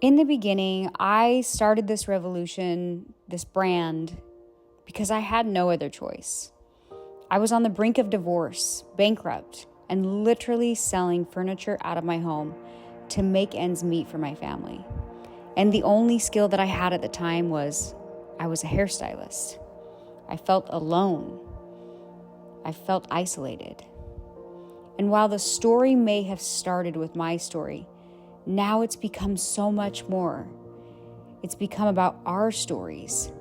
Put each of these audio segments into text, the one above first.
In the beginning, I started this revolution, this brand, because I had no other choice. I was on the brink of divorce, bankrupt, and literally selling furniture out of my home to make ends meet for my family. And the only skill that I had at the time was I was a hairstylist. I felt alone. I felt isolated. And while the story may have started with my story, now it's become so much more. It's become about our stories.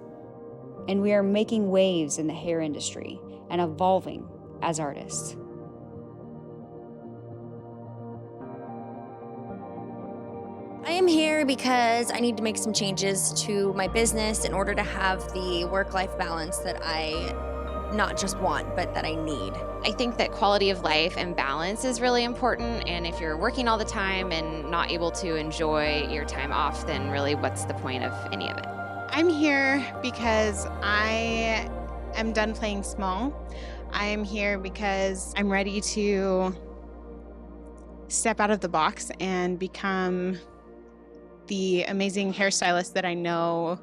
And we are making waves in the hair industry and evolving as artists. I am here because I need to make some changes to my business in order to have the work-life balance that I not just want, but that I need. I think that quality of life and balance is really important, and if you're working all the time and not able to enjoy your time off, then really what's the point of any of it? I'm here because I am done playing small. I am here because I'm ready to step out of the box and become the amazing hairstylist that I know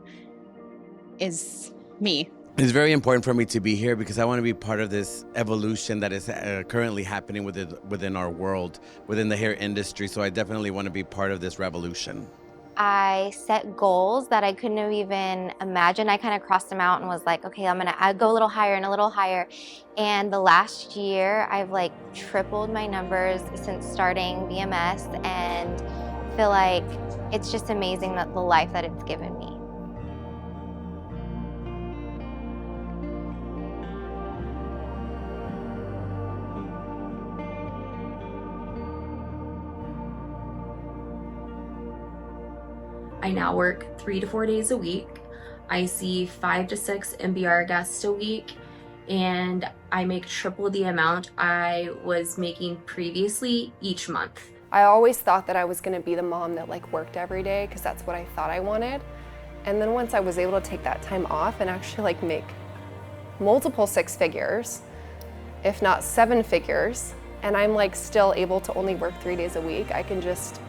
is me. It's very important for me to be here because I want to be part of this evolution that is currently happening within our world, within the hair industry. So I definitely want to be part of this revolution. I set goals that I couldn't have even imagined. I kind of crossed them out and was like, okay, I'll go a little higher and a little higher. And the last year, I've like tripled my numbers since starting BMS, and feel like it's just amazing that the life that it's given me. I now work 3 to 4 days a week. I see 5 to 6 NBR guests a week, and I make triple the amount I was making previously each month. I always thought that I was going to be the mom that like worked every day because that's what I thought I wanted. And then once I was able to take that time off and actually like make multiple 6 figures, if not 7 figures, and I'm like still able to only work 3 days a week, I can just,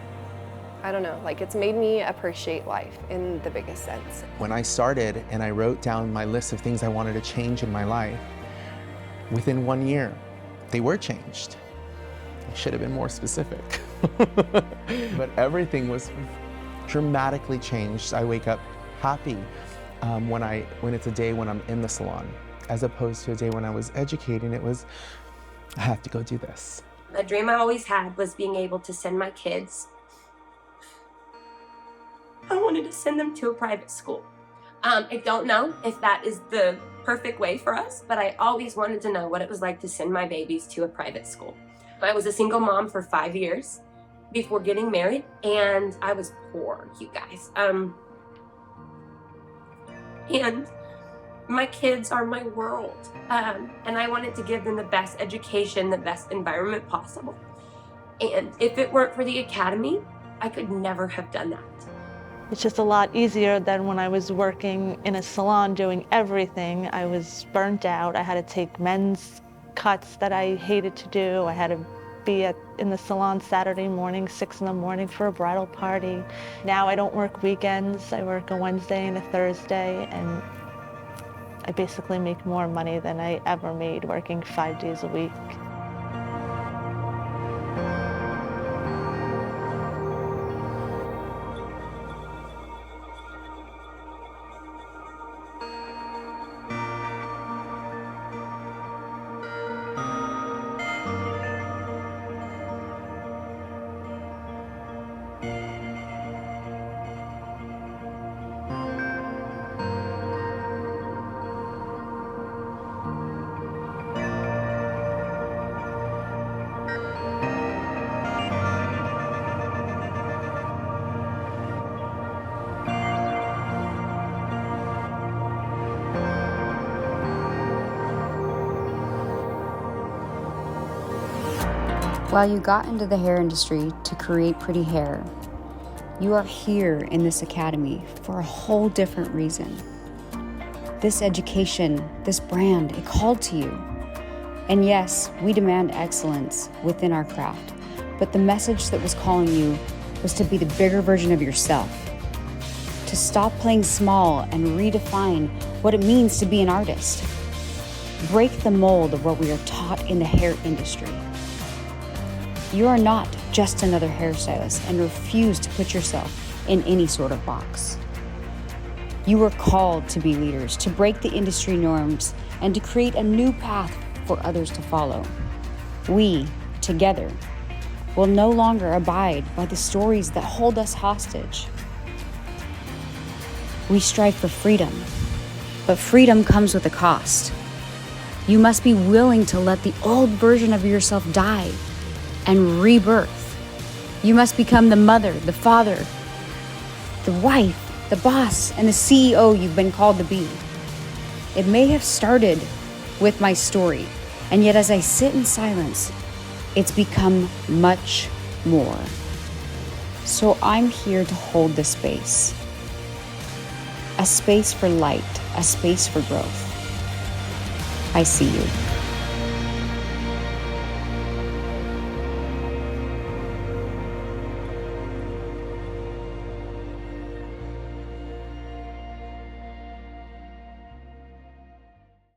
I don't know, like it's made me appreciate life in the biggest sense. When I started and I wrote down my list of things I wanted to change in my life, within 1 year, they were changed. I should have been more specific. But everything was dramatically changed. I wake up happy when it's a day when I'm in the salon, as opposed to a day when I was educating. It was, I have to go do this. A dream I always had was being able to send my kids. I wanted to send them to a private school. I don't know if that is the perfect way for us, but I always wanted to know what it was like to send my babies to a private school. I was a single mom for 5 years before getting married, and I was poor, you guys. And my kids are my world, and I wanted to give them the best education, the best environment possible. And if it weren't for the Academy, I could never have done that. It's just a lot easier than when I was working in a salon doing everything. I was burnt out. I had to take men's cuts that I hated to do. I had to be in the salon Saturday morning, 6 in the morning for a bridal party. Now I don't work weekends. I work a Wednesday and a Thursday, and I basically make more money than I ever made working 5 days a week. While you got into the hair industry to create pretty hair, you are here in this academy for a whole different reason. This education, this brand, it called to you. And yes, we demand excellence within our craft, but the message that was calling you was to be the bigger version of yourself, to stop playing small and redefine what it means to be an artist. Break the mold of what we are taught in the hair industry. You are not just another hairstylist, and refuse to put yourself in any sort of box. You are called to be leaders, to break the industry norms, and to create a new path for others to follow. We, together, will no longer abide by the stories that hold us hostage. We strive for freedom, but freedom comes with a cost. You must be willing to let the old version of yourself die and rebirth. You must become the mother, the father, the wife, the boss, and the CEO you've been called to be. It may have started with my story, and yet as I sit in silence, it's become much more. So I'm here to hold the space. A space for light, a space for growth. I see you.